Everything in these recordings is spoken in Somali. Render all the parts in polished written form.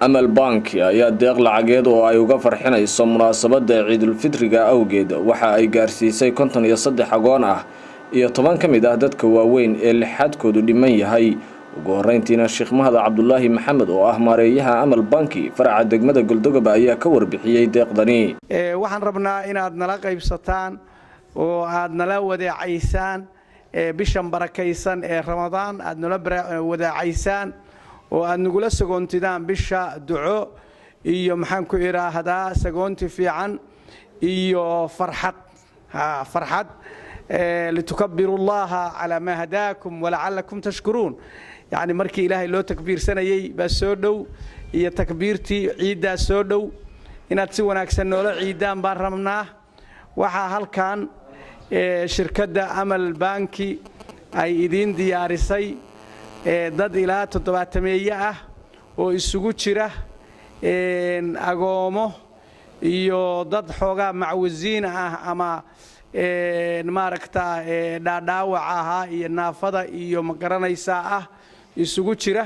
amal bank ayaa deeq lacageed oo ay uga farxinayso munaasabada ciidul fitriga awgeed waxa ay gaarsiisay 53 agoon ah iyo 10 kamid ah dadka waaweyn ee lixaadkoodu dhiman yahay ugu horeyntiina Sheekh Mahad Cabdullaahi Maxamed oo ah maareeyaha amal banki faraca degmada Galdogob ayaa ka warbixiyay deeqdani waxaan rabnaa inaad nala qaybsataan oo aad nala wadacaysaan bishan barakaysan ee Ramadaan aad nala wadacaysaan oo aad nagula sagoontidaan bisha duco iyo maxaan ku iraahdaa sagoonti fiican iyo farxad litukabbirullaha ala ma hadaakum wa la'allakum tashkurun يعني markii ilaahay loo takbiirsanayay ba soo dhow iyo takbiirtii ciida soo dhow inaad si wanaagsan noola ciidaan baan rabnaa waxa halkan shirkadda Amal Banki ay idin diyaarisay dad ilaa 700 ah oo isugu jira agoomo iyo dad xoogaa macwasiin ah ama maaragta dhaadhaawac ah iyo naafada iyo magaranaysa ah isugu jira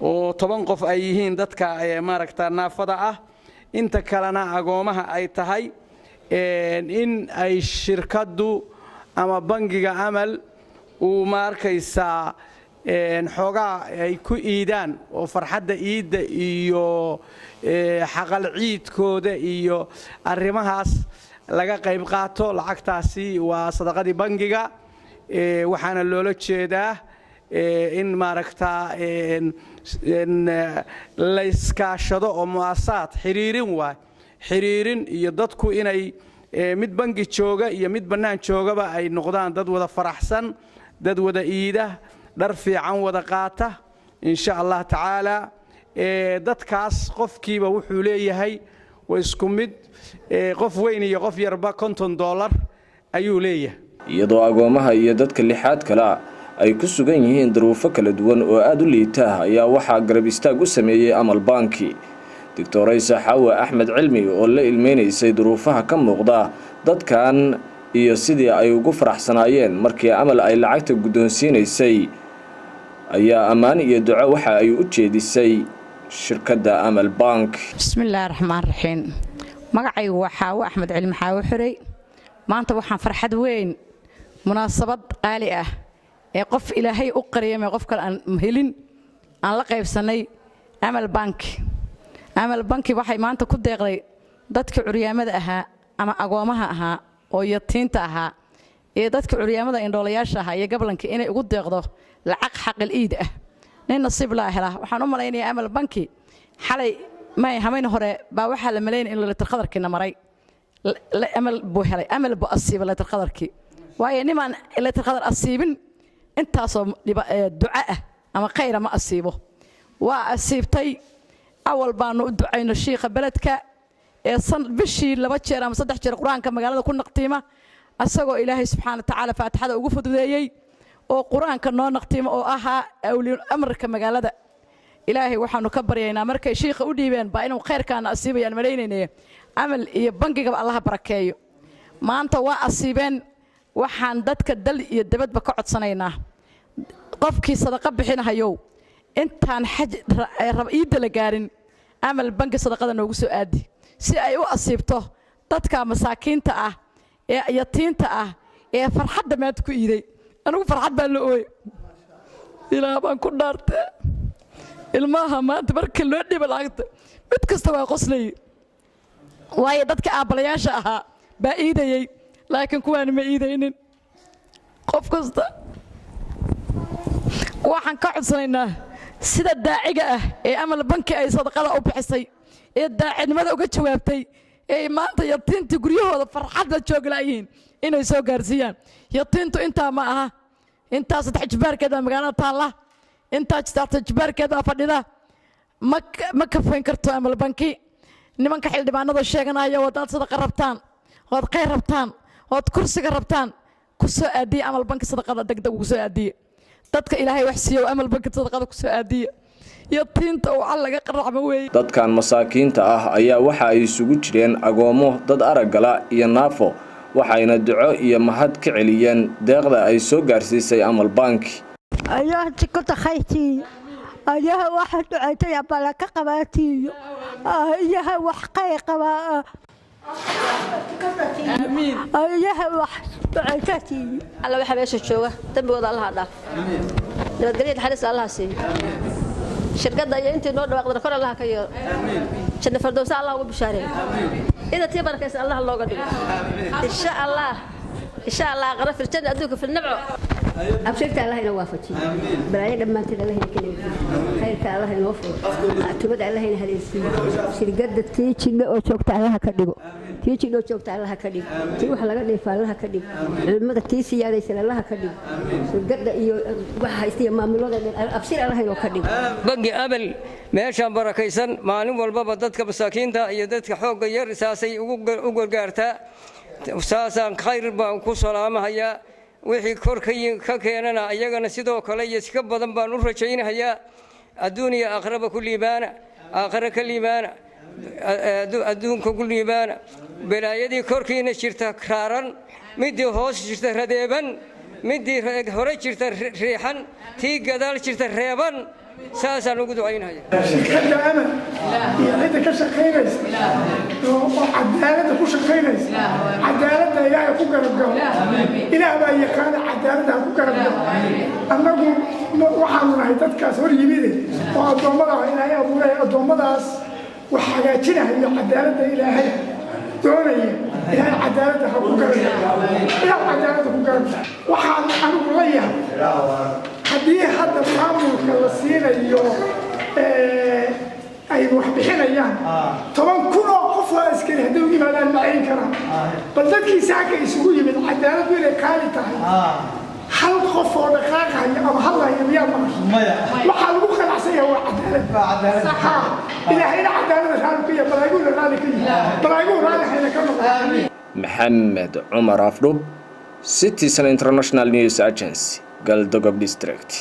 oo 10 qof ay yihiin dadka maaragta naafada ah inta kalena agoomaha ay tahay in ay shirkadu ama bangiga Amal uu maarkaysa xoogaa ay ku iidaan oo farxadda iida iyo xaqal ciidkooda iyo arrimahaas laga qayb qaato lacagtaasi waa sadaqadii bangiga waxaana loola jeedaa in maaragta la iskaashado oo muassasaad xiriirin iyo dadku inay mid bangi jooga iyo mid bannaan joogaba ay noqdaan dad wada faraxsan dad wada iida dhar fiican wada qaata insha Allah taala dadkaas qofkiiba wuxuu leeyahay way isku mid qof weyn iyo qof yarba $50 ayuu leeyahay iyadoo agoomaha iyo dadka lixaad kala ay ku sugan yihiin duruufo kala duwan oo aad u liita ayaa waxa garab istaag u sameeyay Amal Banki Dr. Isa Xawa Ahmed Cilmi oo la ilmeynaysay duruufaha ka muuqda dadkan iyo sidii ay ugu faraxsanaayeen markii Amal ay lacagta guddoonsiinaysay ayaa amaan iyo duco waxa ay u jeedisay shirkadda Amal Bank Bismillaahir Rahmaanir Rahiim magacaygu waxa Ahmed Cilmi Xawa xiray maanta waxaan farxad weyn munaasabad qaali ah ee qof ilaahay u qariyay qof kale aan helin aan la qaybsanay Amal Banki waxay maanta ku deeqday dadka curyaamada ahaa ama agoomaha ahaa oo yatiinta ahaa ee dadka curyaamada indhoolayaasha ahaa iyo gablanka inay ugu deeqdo lacag xaqil iid ah nin nasiib la hela waxaan u maleynayaa Amal Banki xalay ma hameyn hore baa waxa la maleeyay in la tarqadarkina maray Amal buu helay Amal buu asiibay la tarqadarkii waayo niman la tarqadar asiibin intaasoo duca ah ama khayr ma asiibo waa asiibtay awal baanu u ducayno sheekha beledka ee bishii 2 jeer ama 3 jeer quraanka magaalada ku naqtiima asagoo ilaahay subxaanahu wa ta'ala faatixada ugu fududeeyay oo quraanka noo naqtiima oo ahaa awliyo amarka magaalada ilaahay waxaanu ka baryaynaa markay sheekha u dhiibeen baa inuu khayrkaana asiibayaan maleeynayeen Amal iyo bangiga Allah barakeeyo maanta waa asiibeen waxaan dadka dal iyo dabadba ka codsanaynaa qofkii sadaqa bixinayo intaan rabiida la gaarin Amal Banki sadaqada noogu soo aadi si ay u asiibto dadka masaakiinta ah ee yatiinta ah ee farxadda maad ku iiday anigu farxad baan la ooyay ilaa baan ku dhaartay ilmaha maanta marka loo dhibo lacagta mid kasta waa qoslay waayo dadka aabalayaasha ahaa baa iidayay laakiin kuwaan ma iidaynin qof kasta waxaan ka codsanaynaa sida daaciga ah ee Amal Banki ay sadaqada u bixisay ee daacinimada uga jawaabtay ee maanta yatiinta guryahooda farxadda jooglayeen inay soo gaarsiiyaan yatiintu inta ma aha inta saddex jibaarkeeda magaalada taala inta saddex jibaarkeeda fadhida ma ka fayn karto Amal Banki nimanka xildhibaanada sheeganaya wadaad sadaqa rabtaan oo khayr rabtaan oo kursiga rabtaan ku soo aadiy Amal Banki sadaqada degdeg ugu soo aadiy dadka ilaahay wax siiyo Amal Banki sadaqada ku soo aadiy yatiinta oo laga qaracmo weey dadkan masaakiinta ah ayaa waxa ay isugu jireen agoomo dad aragala iyo naafo waxayna duco iyo mahad ka celiyeen deeqda ay soo gaarsiisay Amal Banki ayaa tikota khayti ayaha waxa ducaytay balaka qabaatiyo ayaha wax qayqaba آمين ayaha wax ducaytay alla waxa meesha jooga dambigooda Allah dhaaf nabadgelyo xariis Allah siiyo shirkadda iyo intii noo dhawaaqday kor Allah ka yeero janna firdawsa Allah ugu bishaareeyo ida tii barakaysan Allah looga dhigo insha Allah qaraf firjada adduunka fil nabco abshirta Allah ina waafajiyo balaaya dhamaanteed Allah ina kaleeyo khayrka Allah ina waafo tubada Allah ina haleesiyo shirkadda tiijina oo joogta Allah ka dhigo tiijina oo joogta Allah ka dhigo tii wax laga dheefaa Allah ka dhigo culimada tii siyaadaysan Allah ka dhigo shirkadda iyo waxa haystay maamulada abshir Allah ina ka dhigo bangi abal meesha barakaysan maalin walba dadka masaakiinta iyo dadka xoogga yar saasay ugu gargaartaa saasaan khayr baan ku salaamahayaa wixii korkay ka keenana ayagana sidoo kale iyo iska badan baan u rajaynayaa adduuniya aakhiraba ku liibaana aakhira ka liibaana adduunka ku liibaana balaayadii korkiina jirta kaaran midii hoos jirta radeeban midii hore jirta riixan tii gadaal jirta reeban saasaan ugu ducaynayaa shirkadda amal iyo cidda ka shaqaynaysa oo cadaaladda ku shaqaynaysa cadaaladda ilaahay ku garabgalo ilaah baa yaqaana cadaaladda ku garabgalo annagu waxaanu nahay dadkaas hor yimide oo addoommada ilaahay abuuray addoommadaas wax hagaajinayo cadaaladda ilaahay doonaya ilaahay cadaaladda ha ku garabgalo ilaah cadaaladda ku garabgalo waxaan anigu la yahay haddii hadda maamulka la siinayo ay wax bixinayaan 10,000 oo qof oo askari haddii u yimaadaan macayn karaan bal dadkii saaka isugu yimid cadaalad inay qaali tahay hal qof oo dhaqaaqaya ama hadlaya miyaa maqashay waxaa lagu qanacsan yahay waa cadaalad ilaahayna cadaaladda raali ka yahay balaayuuna raali ka yahay balaayuhu raali hayna ka noqon maxamed cumar afdhub Citizen International News Agency Galdogob District